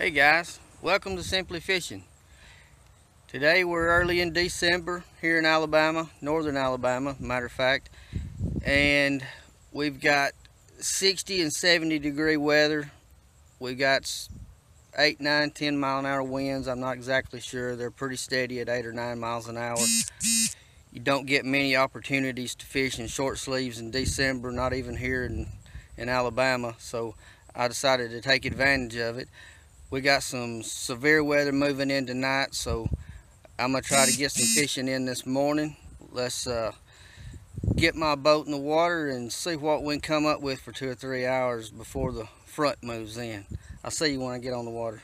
Hey guys, welcome to Simply Fishing. Today we're early in December here in Alabama, northern Alabama, matter of fact, and we've got 60 and 70 degree weather. We've got 8, 9, 10 mile an hour winds. I'm not exactly sure. They're pretty steady at 8 or 9 miles an hour. You don't get many opportunities to fish in short sleeves in December, not even here in Alabama, so I decided to take advantage of it. We got some severe weather moving in tonight, so I'm gonna try to get some fishing in this morning. Let's get my boat in the water and see what we can come up with for 2 or 3 hours before the front moves in. I'll see you when I get on the water.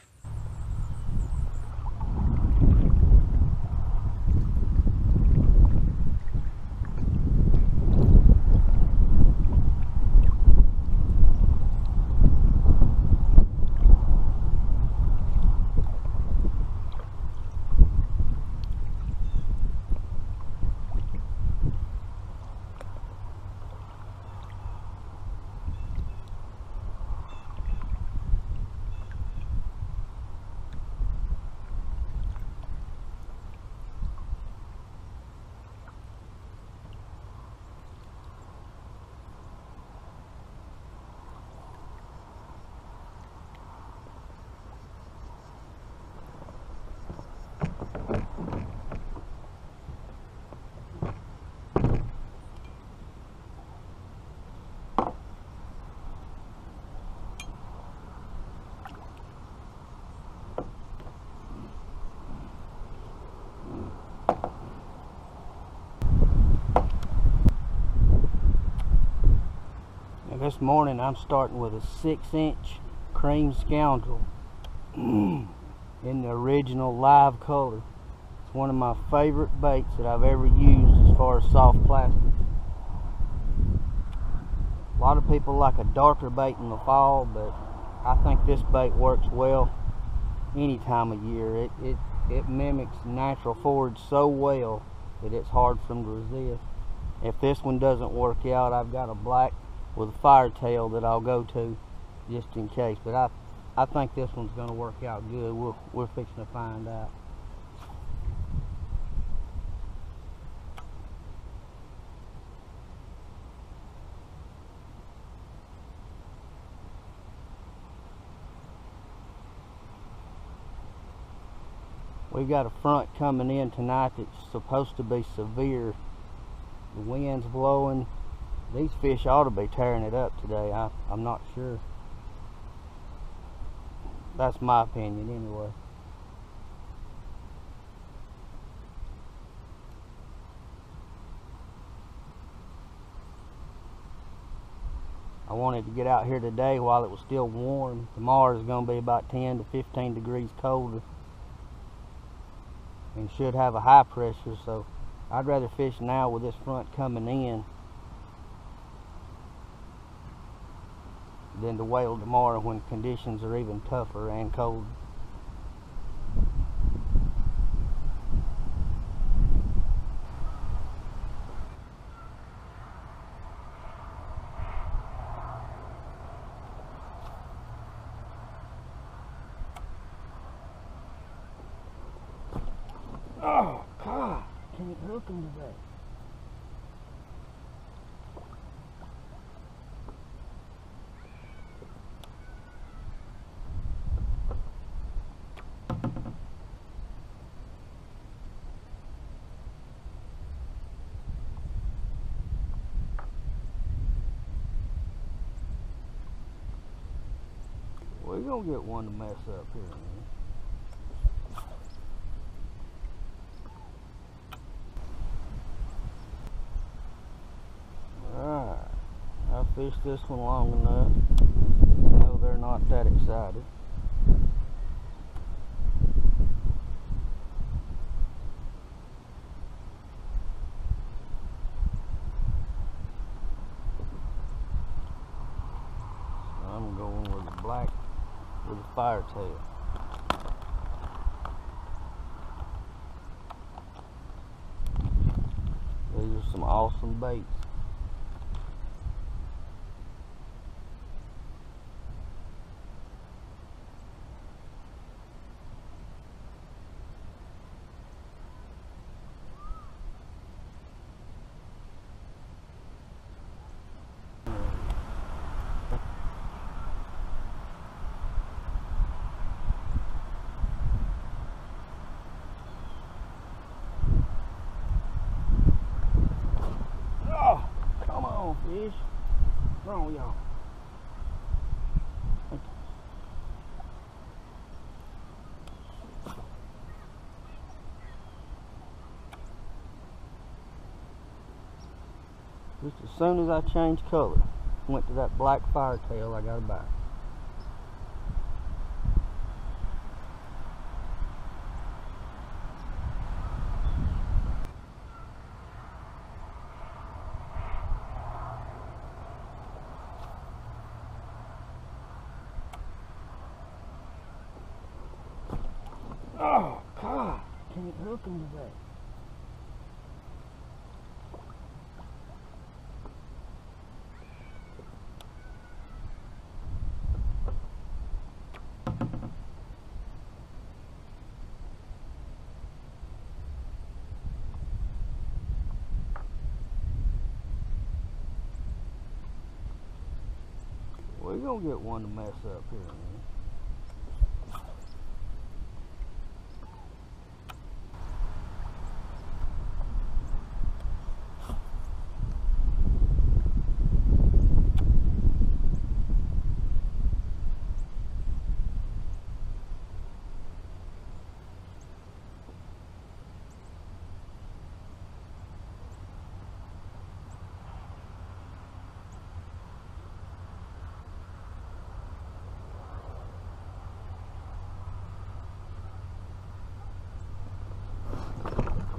This morning I'm starting with a 6-inch cream scoundrel in the original live color. It's one of my favorite baits that I've ever used as far as soft plastics. A lot of people like a darker bait in the fall, but I think this bait works well any time of year. It mimics natural forage so well that it's hard for them to resist. If this one doesn't work out, I've got a black with a fire tail that I'll go to just in case, but I think this one's going to work out good. We're fixing to find out. We've got a front coming in tonight that's supposed to be severe. The wind's blowing. These fish ought to be tearing it up today. I'm not sure. That's my opinion anyway. I wanted to get out here today while it was still warm. Tomorrow is going to be about 10 to 15 degrees colder and should have a high pressure, so I'd rather fish now with this front coming in than to wait till tomorrow when conditions are even tougher and cold. Oh God, can't hook them today. We're gonna get one to mess up here, man. Alright, I fished this one long enough. No, they're not that excited. So I'm going with the black with a fire tail. These are some awesome baits. fish. What's wrong with y'all? Just as soon as I changed color, went to that black firetail, I got a bite. Oh God, can't hook him today. We're gonna get one to mess up here, man.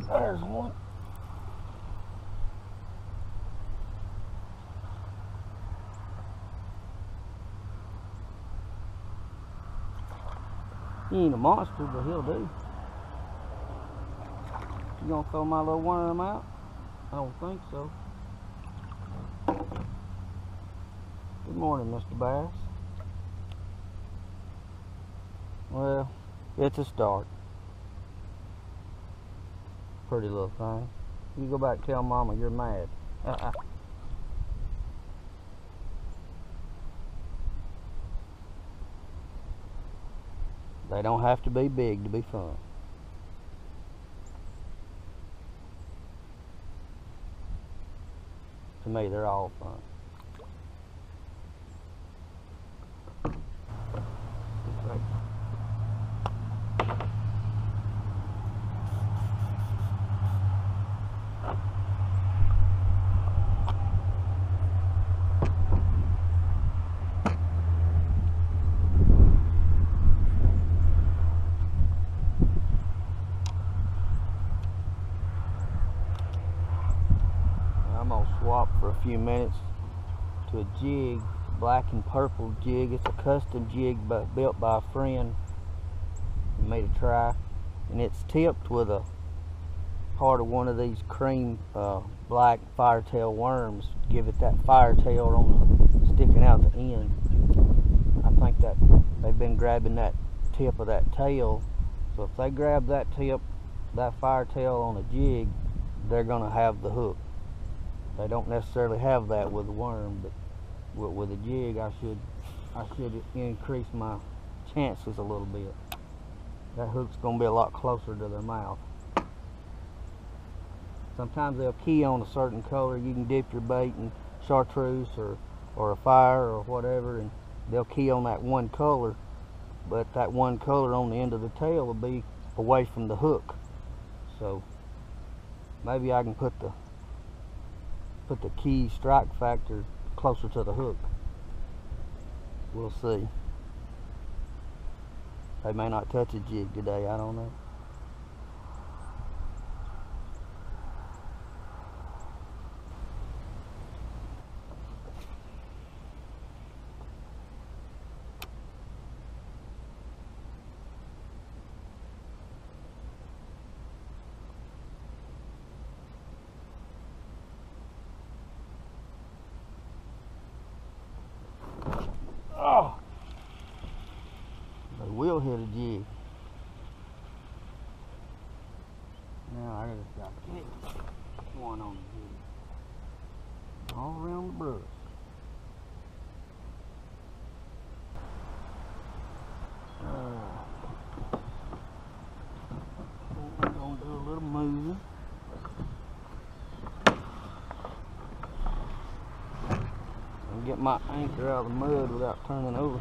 There's one. He ain't a monster, but he'll do. You gonna throw my little worm out? I don't think so. Good morning, Mr. Bass. Well, it's a start. Pretty little thing. You go back and tell Mama you're mad. They don't have to be big to be fun. To me, they're all fun. I'm gonna swap for a few minutes to a jig, black and purple jig. It's a custom jig built by a friend. He made a try, and it's tipped with a part of one of these cream black firetail worms to give it that firetail on sticking out the end. I think that they've been grabbing that tip of that tail, so if they grab that tip, that firetail on a jig, they're gonna have the hook. They don't necessarily have that with a worm, but with a jig, I should increase my chances a little bit. That hook's gonna be a lot closer to their mouth. Sometimes they'll key on a certain color. You can dip your bait in chartreuse or a fire or whatever, and they'll key on that one color, but that one color on the end of the tail will be away from the hook. So maybe I can put the key strike factor closer to the hook. We'll see. They may not touch a jig today, I don't know. Oh, they will hit a jig. Now I just got to get one on the jig. All around the brush. We're going to do a little moving. and get my anchor out of the mud without turning over.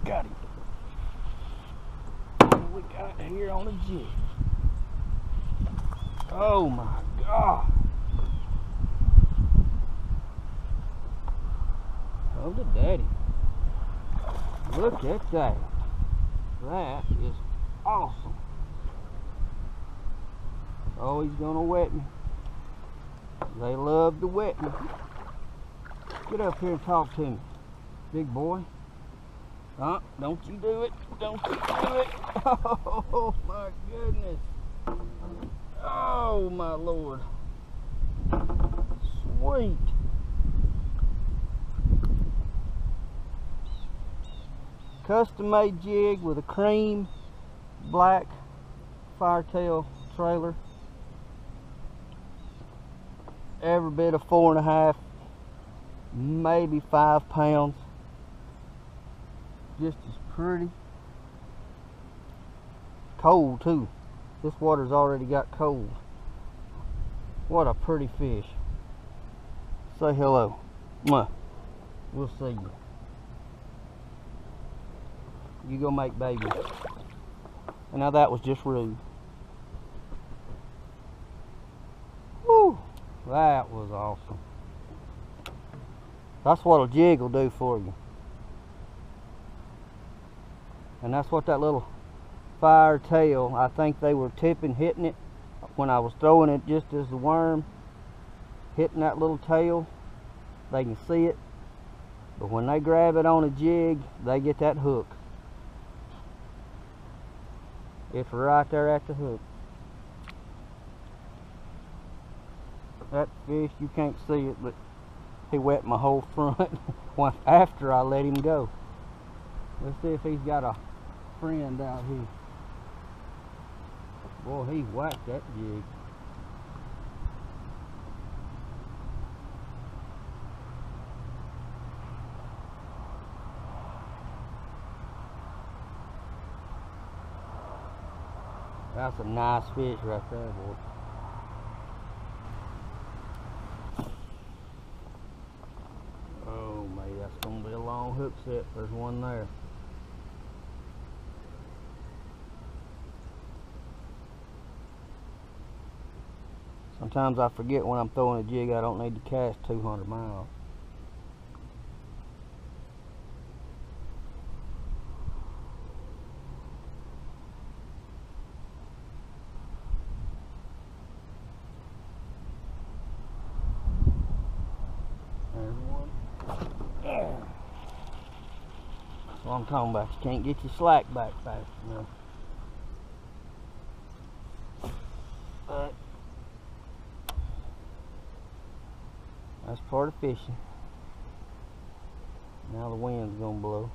Got him. What we got here on the jig? Oh my God. Oh, the daddy. Look at that. That is awesome. Oh, he's gonna wet me. They love to wet me. Get up here and talk to me, big boy. Don't you do it. Don't you do it. Oh, my goodness. Oh, my Lord. Sweet. Custom-made jig with a cream black firetail trailer. Every bit of 4.5, maybe 5 pounds. Just as pretty. Cold too. This water's already got cold. What a pretty fish. Say hello. Mwah. We'll see you. You go make babies. And now that was just rude. Woo! That was awesome. That's what a jig will do for you. And that's what that little fire tail, I think they were hitting it when I was throwing it just as the worm hitting that little tail. They can see it, but when they grab it on a jig, they get that hook. It's right there at the hook. That fish, you can't see it, but he wet my whole front after I let him go. Let's see if he's got a friend out here. Boy, he whacked that jig. That's a nice fish right there, boy. Oh, mate, that's gonna be a long hook set. There's one there. Sometimes I forget when I'm throwing a jig I don't need to cast 200 miles. There's one. Yeah. That's what I'm talking about. You can't get your slack back fast enough. But that's part of fishing. Now the wind's gonna blow.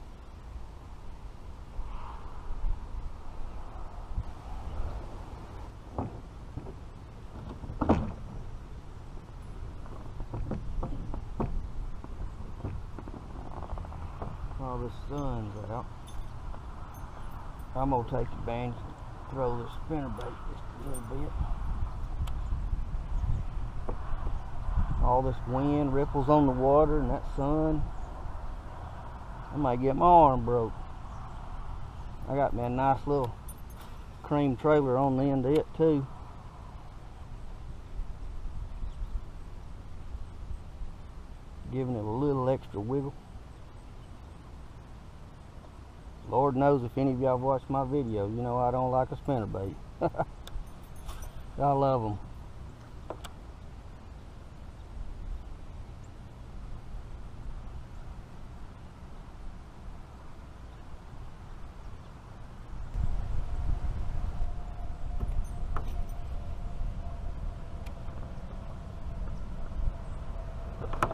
While the sun's out. I'm gonna take advantage and throw this spinnerbait just a little bit. All this wind, ripples on the water, and that sun. I might get my arm broke. I got me a nice little cream trailer on the end of it too. Giving it a little extra wiggle. Lord knows if any of y'all watched my video, you know I don't like a spinnerbait. I love them.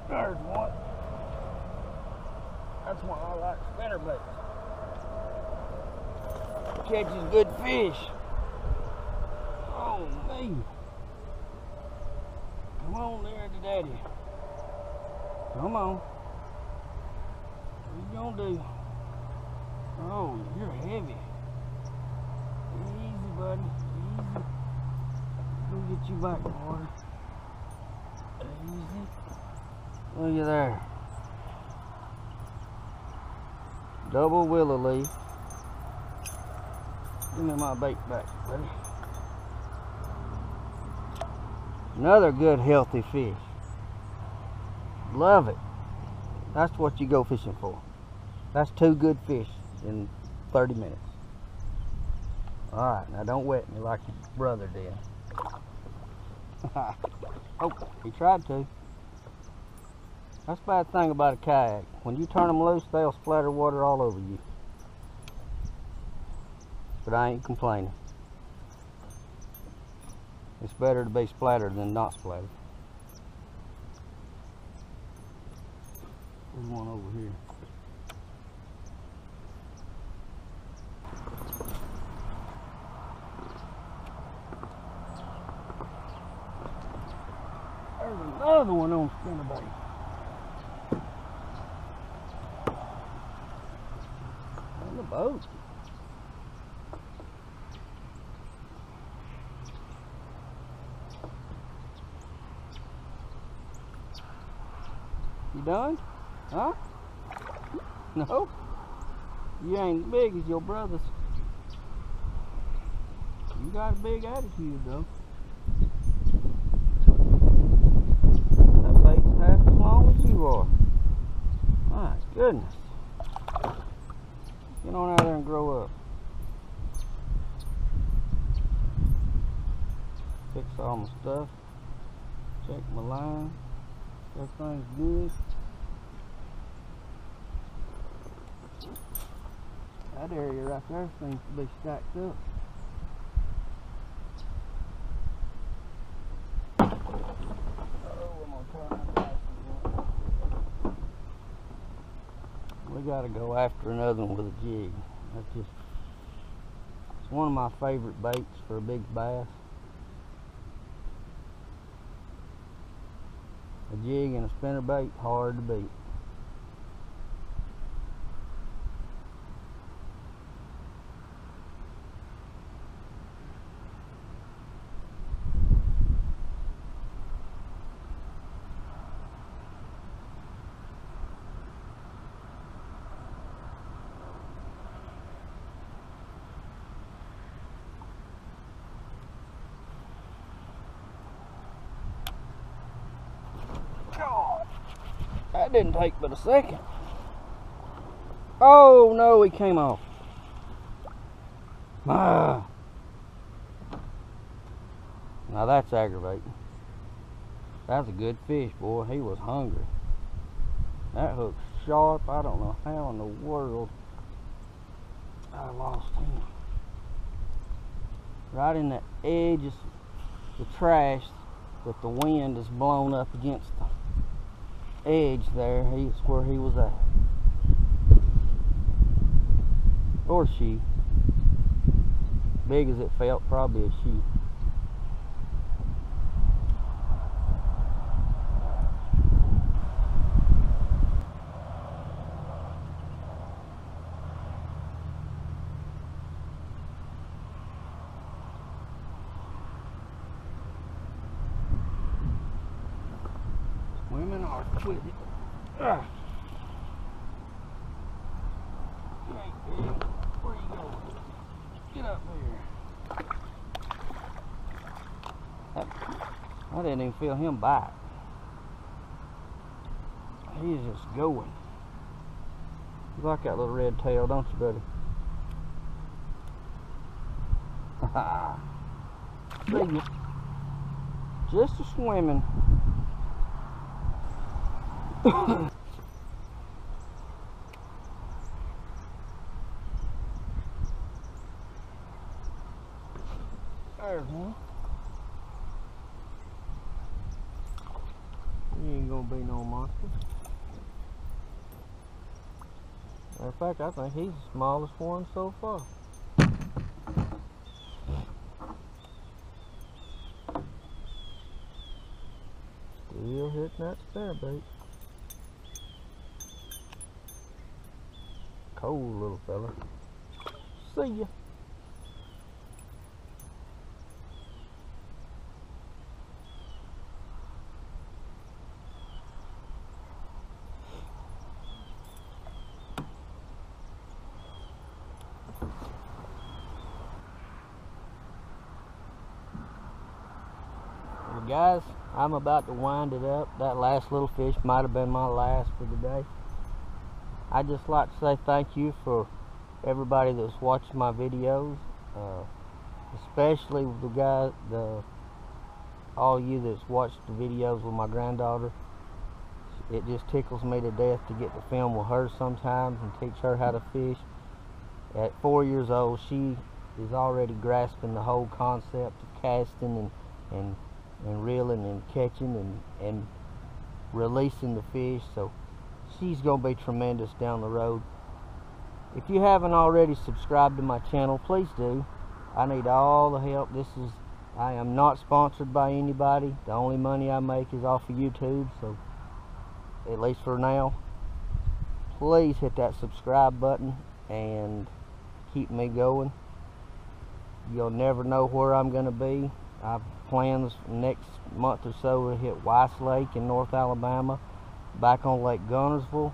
There's one. That's why I like spinnerbaits. Catches good fish. Oh me. Come on there to daddy. Come on. What you gonna do? Oh, you're heavy. Easy, buddy. Easy. Go get you back in the water. Easy. Look at there. Double willow leaf. Give me my bait back, buddy. Another good healthy fish. Love it. That's what you go fishing for. That's 2 good fish in 30 minutes. Alright, now don't wet me like your brother did. Oh, he tried to. That's the bad thing about a kayak. When you turn them loose, they'll splatter water all over you. But I ain't complaining. It's better to be splattered than not splattered. There's one over here. There's another one on spinnerbait. On the boat. You done? Huh? No? You ain't as big as your brothers. You got a big attitude though. That bait's half as long as you are. My goodness. Get on out there and grow up. Fix all my stuff. Check my line. Everything's good. That area right there seems to be stacked up. Oh, I'm gonna turn that light on. We gotta go after another one with a jig. It's one of my favorite baits for a big bass. A jig and a spinnerbait, hard to beat. That didn't take but a second. Oh no, he came off. Ah. Now that's aggravating. That's a good fish, boy. He was hungry. That hook's sharp. I don't know how in the world I lost him. Right in the edge of the trash that the wind has blown up against the edge there. He's where he was at. Or she. Big as it felt, probably a she. starts with it. Hey, big, where you going? Get up here. I didn't even feel him bite. He's just going. You like that little red tail, don't you, buddy? See ya. Just a swimming. There's one. He ain't gonna be no monster. Matter of fact, I think he's the smallest one so far. Still hitting that spinnerbait. Cold little fella. See ya. Well, guys, I'm about to wind it up. That last little fish might have been my last for the day. I'd just like to say thank you for everybody that's watching my videos, especially the guys, all you that's watched the videos with my granddaughter. It just tickles me to death to get to film with her sometimes and teach her how to fish. At 4 years old, she is already grasping the whole concept of casting and reeling and catching and releasing the fish, so she's gonna be tremendous down the road. If you haven't already subscribed to my channel, please do. I need all the help. I am not sponsored by anybody. The only money I make is off of YouTube, so at least for now, please hit that subscribe button and keep me going. You'll never know where I'm gonna be. I have plans next month or so to hit Weiss Lake in North Alabama, back on Lake Guntersville.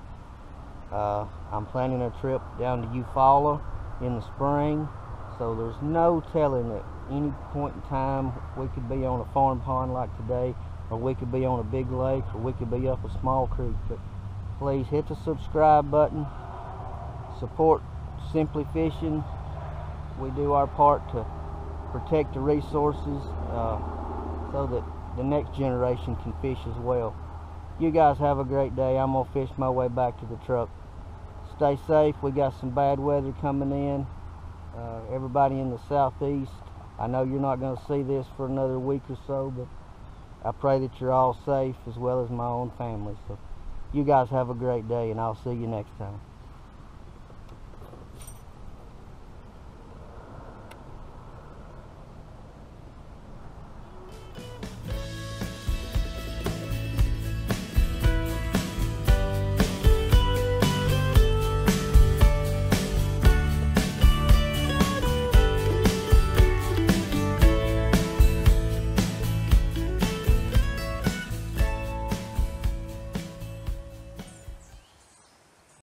I'm planning a trip down to Eufaula in the spring, so there's no telling at any point in time we could be on a farm pond like today, or we could be on a big lake, or we could be up a small creek. But please hit the subscribe button, support Simply Fishing. We do our part to protect the resources so that the next generation can fish as well. You guys have a great day. I'm gonna fish my way back to the truck. Stay safe. We got some bad weather coming in. Everybody in the southeast, I know you're not going to see this for another week or so, but I pray that you're all safe as well as my own family. So you guys have a great day, and I'll see you next time.